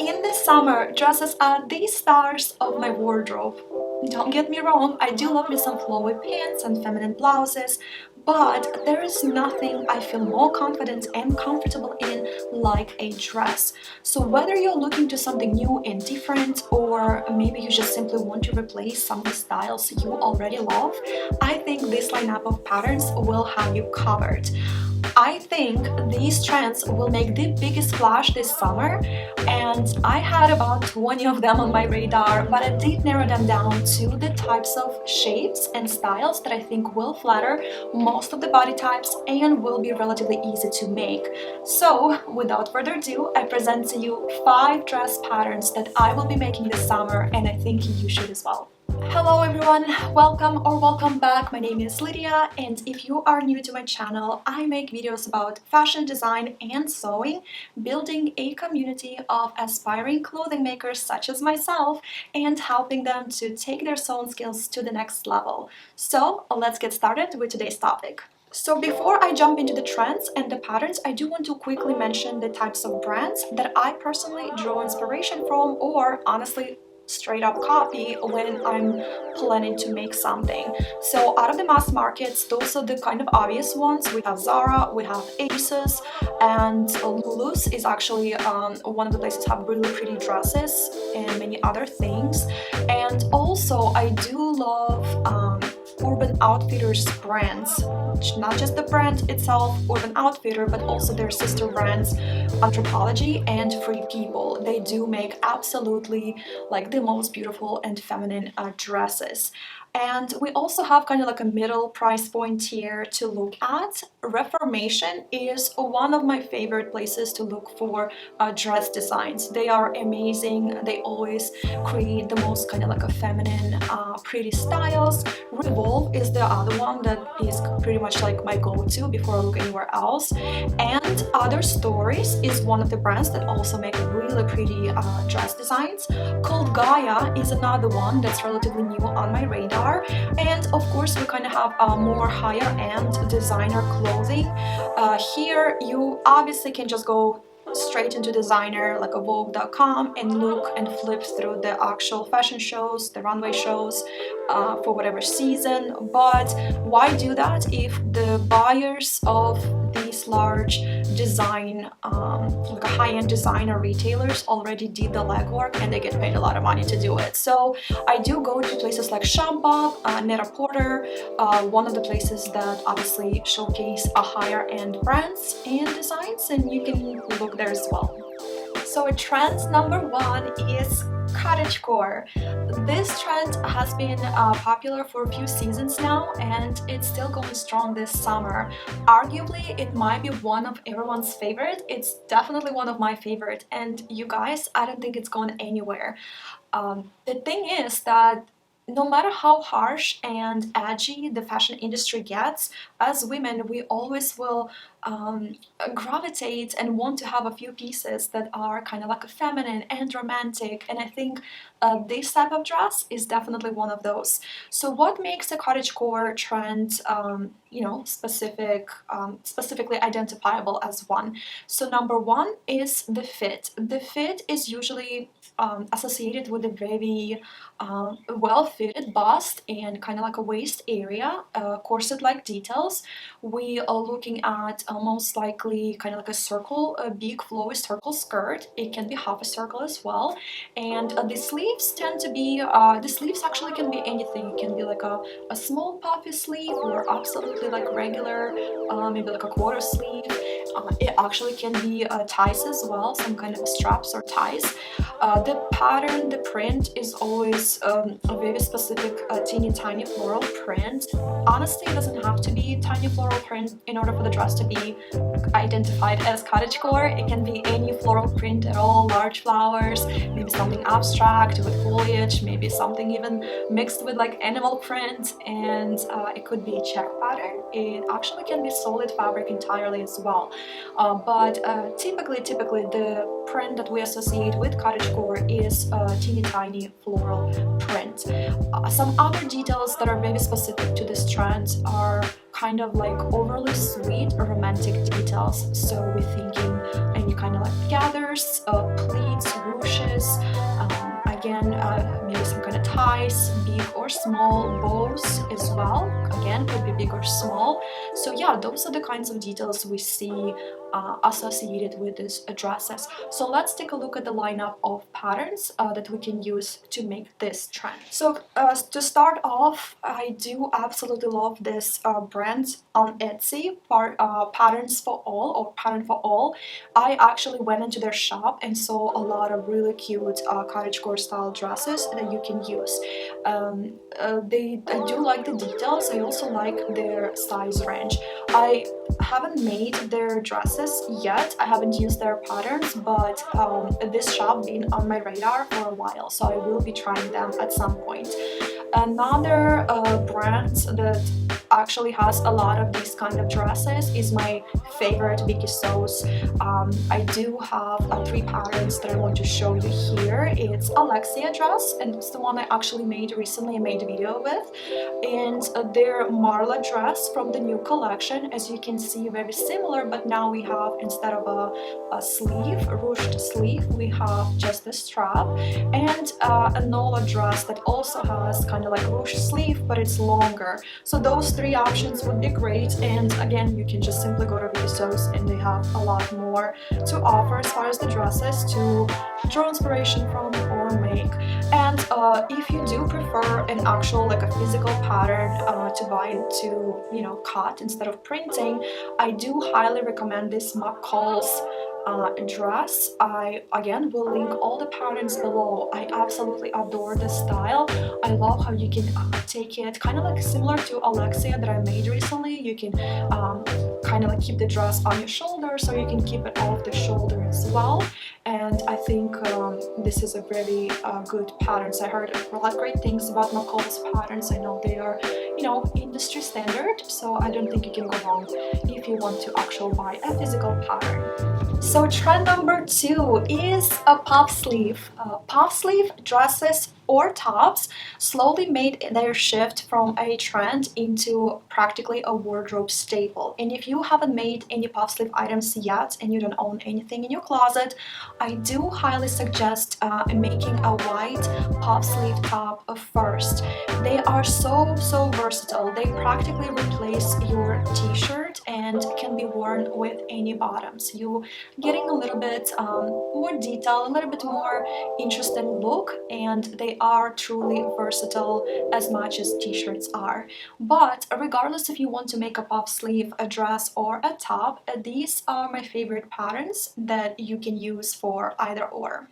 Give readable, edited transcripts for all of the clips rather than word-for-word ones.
In the summer, dresses are the stars of my wardrobe. Don't get me wrong, I do love me some flowy pants and feminine blouses, but there is nothing I feel more confident and comfortable in like a dress. So whether you're looking to something new and different, or maybe you just simply want to replace some of the styles you already love, I think this lineup of patterns will have you covered. I think these trends will make the biggest splash this summer, and I had about 20 of them on my radar, but I did narrow them down to the types of shapes and styles that I think will flatter most of the body types and will be relatively easy to make. So without further ado, I present to you 5 dress patterns that I will be making this summer, and I think you should as well. Hello everyone, welcome back. My name is Lydia, and if you are new to my channel, I make videos about fashion design and sewing, building a community of aspiring clothing makers such as myself, and helping them to take their sewing skills to the next level. So let's get started with today's topic. So before I jump into the trends and the patterns, I do want to quickly mention the types of brands that I personally draw inspiration from, or honestly straight up copy when I'm planning to make something. So out of the mass markets, those are the kind of obvious ones. We have Zara, we have ASOS, and Lulu's is actually one of the places have really pretty dresses and many other things. And also I do love Urban Outfitters brands, not just the brand itself, Urban Outfitter, but also their sister brands, Anthropology and Free People. They do make absolutely like the most beautiful and feminine dresses. And we also have kind of like a middle price point here to look at. Reformation is one of my favorite places to look for dress designs. They are amazing. They always create the most kind of like a feminine, pretty styles. Revolve is the other one that is pretty much like my go-to before I look anywhere else. And Other Stories is one of the brands that also make really pretty dress designs. Called Gaia is another one that's relatively new on my radar. And of course we kind of have more higher end designer clothing. Here you obviously can just go straight into designer like a Vogue.com and look and flip through the actual fashion shows, the runway shows for whatever season. But why do that if the buyers of these large design, like a high-end designer retailers already did the legwork and they get paid a lot of money to do it? So I do go to places like Shopbop, Net-a-Porter, one of the places that obviously showcase a higher end brands and designs, and you can look there as well. So trend number 1 is cottagecore. This trend has been popular for a few seasons now, and it's still going strong this summer. Arguably, it might be one of everyone's favorite. It's definitely one of my favorite, and you guys, I don't think it's going anywhere. The thing is that no matter how harsh and edgy the fashion industry gets, as women, we always will gravitate and want to have a few pieces that are kind of like a feminine and romantic, and I think this type of dress is definitely one of those. So what makes a cottagecore trend specifically identifiable as one? So number 1 is the fit. The fit is usually associated with a very well-fitted bust and kind of like a waist area, corset-like details. We are looking at most likely kind of like a circle, a big flowy circle skirt. It can be half a circle as well. And the sleeves tend to be, the sleeves actually can be anything. It can be like a small puffy sleeve, or absolutely like regular, maybe like a quarter sleeve. It actually can be ties as well, some kind of straps or ties. The pattern, the print is always a very specific teeny tiny floral print. Honestly, it doesn't have to be tiny floral print in order for the dress to be identified as cottagecore. It can be any floral print at all, large flowers, maybe something abstract with foliage, maybe something even mixed with like animal print, and it could be a check pattern. It actually can be solid fabric entirely as well. But typically the print that we associate with cottagecore is teeny tiny floral print. Some other details that are very specific to this trend are kind of like overly sweet or romantic details. So we're thinking any kind of like gathers, pleats, ruches, nice big or small bows as well. Again, could be big or small. So yeah, those are the kinds of details we see associated with these dresses. So let's take a look at the lineup of patterns that we can use to make this trend. So to start off, I do absolutely love this brand on Etsy, Patterns for All or Pattern for All. I actually went into their shop and saw a lot of really cute cottagecore style dresses that you can use. I do like the details. I also like their size range. I haven't made their dresses yet. I haven't used their patterns, but this shop been on my radar for a while, so I will be trying them at some point. Another brand that actually has a lot of these kind of dresses is my favorite Vikisews. I do have 3 patterns that I want to show you here. It's Alexia dress, and it's the one I actually made recently. I made a video with, and their Marla dress from the new collection. As you can see, very similar, but now we have, instead of a sleeve, a ruched sleeve, we have just a strap, and a Nola dress that also has kind of like a ruched sleeve, but it's longer. So those 3 options would be great, and again, you can just simply go to Vikisews and they have a lot more to offer as far as the dresses to draw inspiration from or make. And if you do prefer an actual, like a physical pattern to buy to, you know, cut instead of printing, I do highly recommend this McCall's dress. I again will link all the patterns below. I absolutely adore this style. I love how you can take it kind of like similar to Alexia that I made recently. You can kind of like keep the dress on your shoulder, so you can keep it off the shoulder as well. And I think this is a very good pattern. So I heard a lot of great things about McCall's patterns. I know they are, you know, industry standard, so I don't think you can go wrong if you want to actually buy a physical pattern. So trend number 2 is a puff sleeve. Puff sleeve dresses or tops slowly made their shift from a trend into practically a wardrobe staple. And if you haven't made any puff sleeve items yet and you don't own anything in your closet, I do highly suggest making a white puff sleeve top first. They are so versatile. They practically replace your t-shirt and can be worn with any bottoms. You getting a little bit more detail, a little bit more interesting look, and they are truly versatile as much as t-shirts are. But regardless if you want to make a puff sleeve, a dress, or a top, these are my favorite patterns that you can use for either or.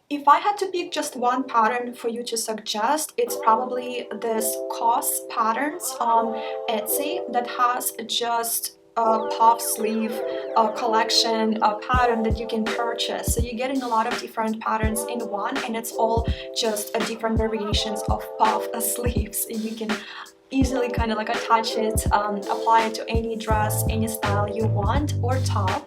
If I had to pick just one pattern for you to suggest, it's probably this COS Patterns on Etsy that has just a puff sleeve collection pattern that you can purchase. So you're getting a lot of different patterns in one, and it's all just different variations of puff sleeves. And you can easily kind of like attach it, apply it to any dress, any style you want, or top.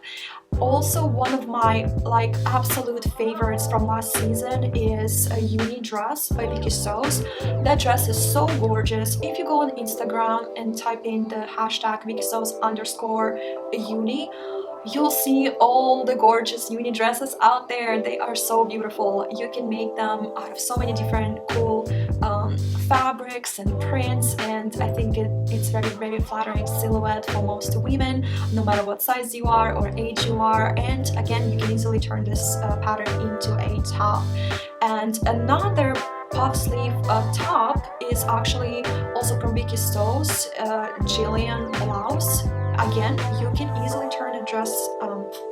Also, one of my like absolute favorites from last season is a uni dress by Vikisews. That dress is so gorgeous. If you go on Instagram and type in the hashtag Vikisews_uni, you'll see all the gorgeous uni dresses out there. They are so beautiful. You can make them out of so many different cool fabrics and prints, and I think it's very flattering silhouette for most women, no matter what size you are or age you are. And again, you can easily turn this pattern into a top. And another puff sleeve top is actually also from Vikisews, Jillian blouse. Again, you can easily turn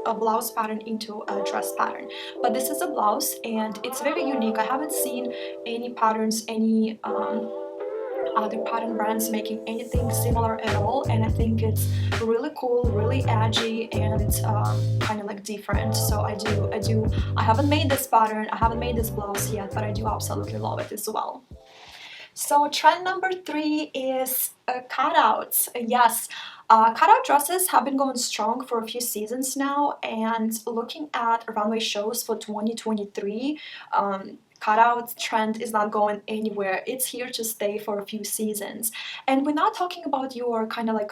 a blouse pattern into a dress pattern, but this is a blouse and it's very unique. I haven't seen any patterns, any other pattern brands making anything similar at all, and I think it's really cool, really edgy, and kind of like different. So I haven't made this pattern, I haven't made this blouse yet, but I do absolutely love it as well. So trend number 3 is cutouts. Yes, cutout dresses have been going strong for a few seasons now, and looking at runway shows for 2023, cutout trend is not going anywhere. It's here to stay for a few seasons. And we're not talking about your kind of like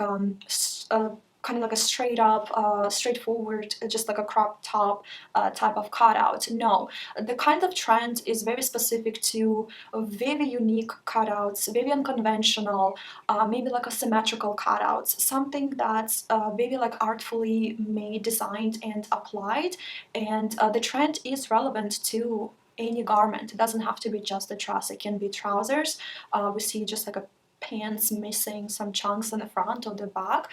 kind of like a straight up, straightforward, just like a crop top type of cutout. No, the kind of trend is very specific to very unique cutouts, very unconventional, maybe like a symmetrical cutouts, something that's very like artfully made, designed, and applied. And the trend is relevant to any garment. It doesn't have to be just a dress. It can be trousers. We see just like a pants missing some chunks on the front or the back.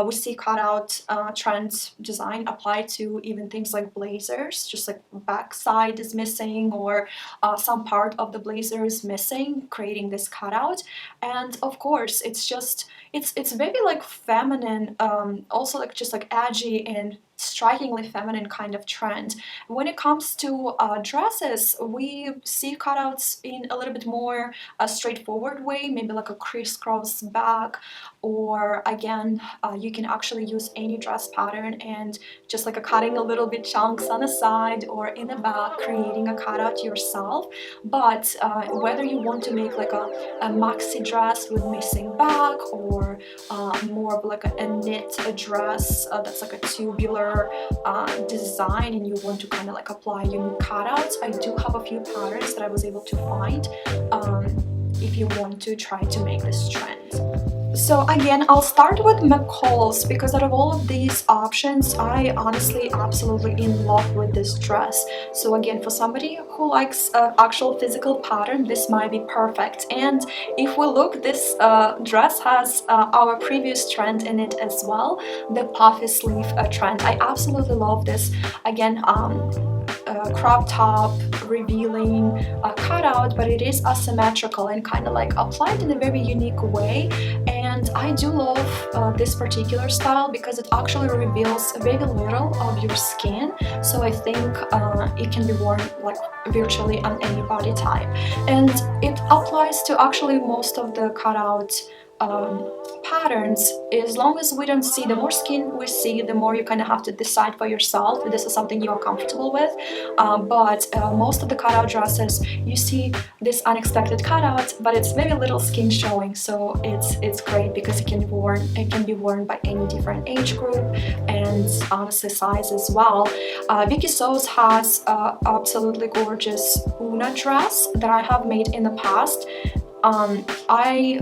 We see cutout trends design apply to even things like blazers, just like backside is missing or some part of the blazer is missing, creating this cutout. And of course, it's very like feminine, also like just like edgy and strikingly feminine kind of trend. When it comes to dresses, we see cutouts in a little bit more a straightforward way, maybe like a crisscross back, or again, you can actually use any dress pattern and just like a cutting a little bit chunks on the side or in the back, creating a cutout yourself. But whether you want to make like a maxi dress with missing back, or more of like a knit dress that's like a tubular design, and you want to kind of like apply unique cutouts, I do have a few patterns that I was able to find if you want to try to make this trend. So again, I'll start with McCall's because out of all of these options, I honestly absolutely in love with this dress. So again, for somebody who likes actual physical pattern, this might be perfect. And if we look, this dress has our previous trend in it as well, the puffy sleeve trend. I absolutely love this. Again, crop top revealing cutout, but it is asymmetrical and kind of like applied in a very unique way. And I do love this particular style because it actually reveals very little of your skin, so I think it can be worn like virtually on any body type, and it applies to actually most of the cutout patterns. As long as we don't see, the more skin we see, the more you kind of have to decide for yourself if this is something you are comfortable with. But most of the cutout dresses, you see this unexpected cutout, but it's very little skin showing, so it's great because it can be worn by any different age group and honestly size as well. Vikisews has absolutely gorgeous Una dress that I have made in the past. I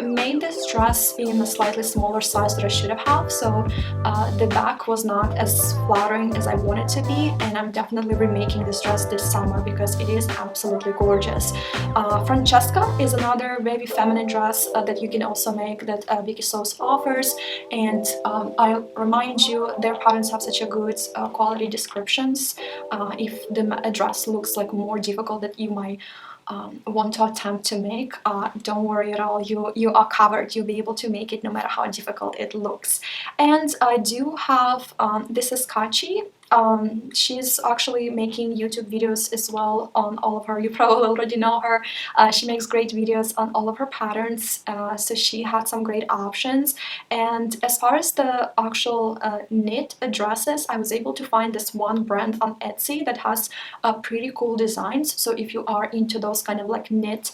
made this dress in a slightly smaller size that I should have, so the back was not as flattering as I want it to be, and I'm definitely remaking this dress this summer because it is absolutely gorgeous. Francesca is another very feminine dress that you can also make that Vikisews offers, and I remind you, their patterns have such a good quality descriptions. If the dress looks like more difficult that you might want to attempt to make, don't worry at all, you are covered. You'll be able to make it no matter how difficult it looks. And I do have this is Kachi. She's actually making YouTube videos as well on all of her, you probably already know her. She makes great videos on all of her patterns, so she had some great options. And as far as the actual knit dresses, I was able to find this one brand on Etsy that has pretty cool designs. So if you are into those kind of like knit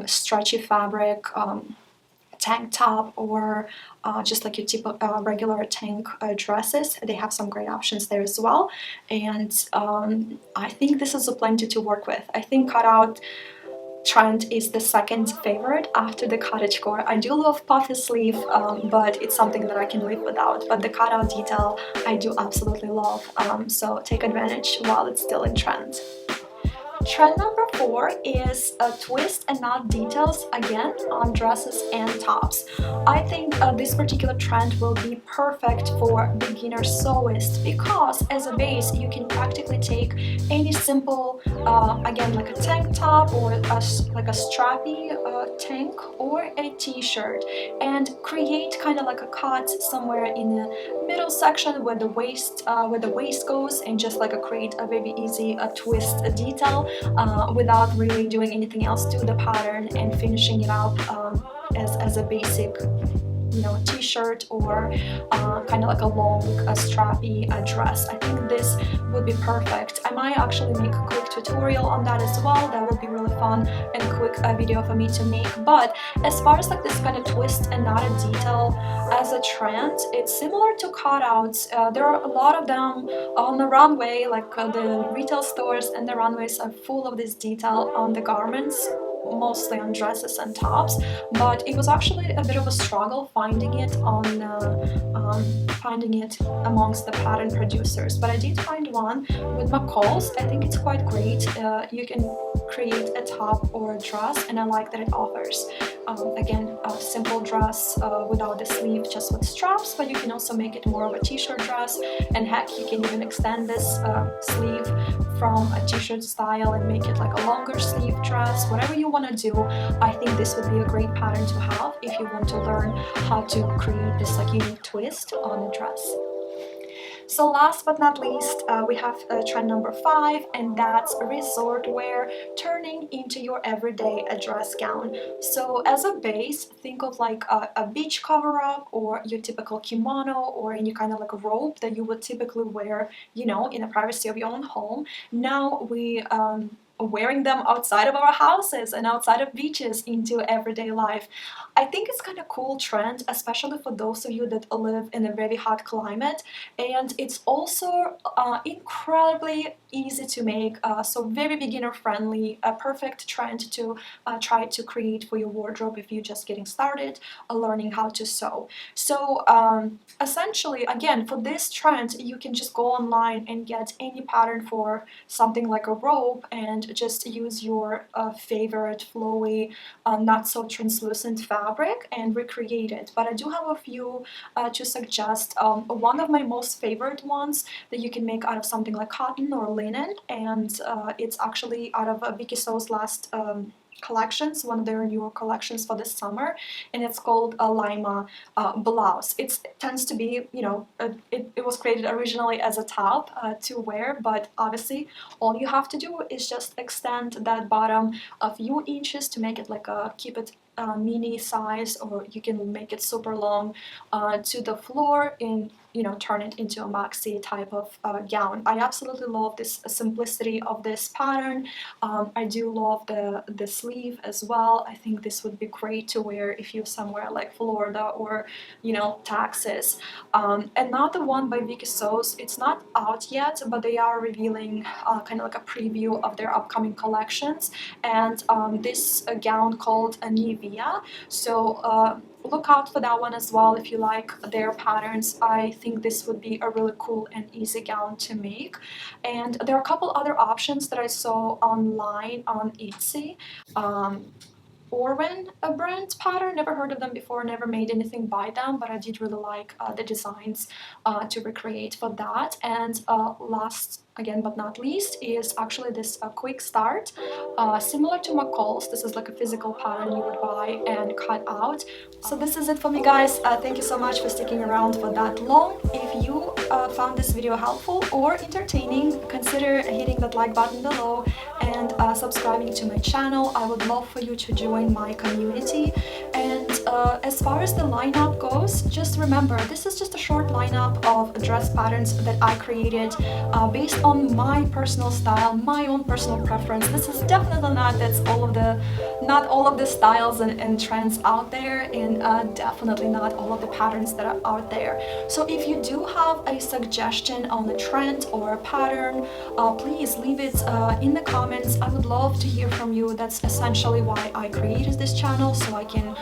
stretchy fabric tank top, or just like your typical regular tank dresses, they have some great options there as well. And I think this is a plenty to work with. I think cutout trend is the second favorite after the cottagecore. I do love puffy sleeve, but it's something that I can live without. But the cutout detail I do absolutely love, so take advantage while it's still in trend. Trend number 4 is twist and knot details, again on dresses and tops. I think this particular trend will be perfect for beginner sewists because as a base you can practically take any simple, again like a tank top or like a strappy tank or a t-shirt, and create kind of like a cut somewhere in the middle section where the waist goes, and just like create a very easy twist detail without really doing anything else to the pattern, and finishing it up as a basic t-shirt or kind of like a long strappy dress. I think this would be perfect. I might actually make a quick tutorial on that as well. That would be really fun and a quick video for me to make. But as far as like this kind of twist and knotted detail as a trend, it's similar to cutouts. There are a lot of them on the runway, like the retail stores and the runways are full of this detail on the garments, mostly on dresses and tops, but it was actually a bit of a struggle finding it amongst the pattern producers. But I did find one with McCall's. I think it's quite great. You can create a top or a dress, and I like that it offers again a simple dress without the sleeve, just with straps, but you can also make it more of a t-shirt dress, and heck, you can even extend this sleeve from a t-shirt style and make it like a longer sleeve dress. Whatever you want to do, I think this would be a great pattern to have if you want to learn how to create this like unique twist on a dress. So last but not least, we have trend number 5, and that's resort wear turning into your everyday dress gown. So as a base, think of like a beach cover-up or your typical kimono or any kind of like a robe that you would typically wear, in the privacy of your own home. Now we wearing them outside of our houses and outside of beaches into everyday life. I think it's kind of cool trend, especially for those of you that live in a very hot climate, and it's also incredibly easy to make, so very beginner friendly, a perfect trend to try to create for your wardrobe if you're just getting started learning how to sew. So essentially, again, for this trend you can just go online and get any pattern for something like a robe and just use your favorite flowy, not so translucent fabric and recreate it. But I do have a few to suggest. One of my most favorite ones that you can make out of something like cotton or linen, and it's actually out of Vikisews' last collections, one of their newer collections for this summer, and it's called a Lima blouse. It tends to be, it was created originally as a top to wear, but obviously all you have to do is just extend that bottom a few inches to make it like keep it mini size, or you can make it super long to the floor in turn it into a maxi type of gown. I absolutely love this simplicity of this pattern. I do love the sleeve as well. I think this would be great to wear if you're somewhere like Florida or Texas. Another one by Vikisews, it's not out yet, but they are revealing kind of like a preview of their upcoming collections, and this gown called a Nivea. So look out for that one as well if you like their patterns. I think this would be a really cool and easy gown to make. And there are a couple other options that I saw online on Etsy. Orwen, a brand pattern, never heard of them before, never made anything by them, but I did really like the designs to recreate for that. And last again but not least is actually this quick start, similar to McCall's. This is like a physical pattern you would buy and cut out. So this is it for me, guys. Thank you so much for sticking around for that long. If you found this video helpful or entertaining, consider hitting that like button below and subscribing to my channel. I would love for you to join my community. And as far as the lineup goes, just remember, this is just a short lineup of dress patterns that I created based on my personal style, my own personal preference. This is definitely not all of the styles and trends out there, and definitely not all of the patterns that are out there. So if you do have a suggestion on a trend or a pattern, please leave it in the comments. I would love to hear from you. That's essentially why I created this channel, so I can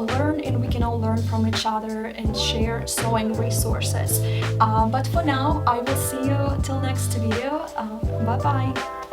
learn and we can all learn from each other and share sewing resources. But for now, I will see you till next video. Bye bye.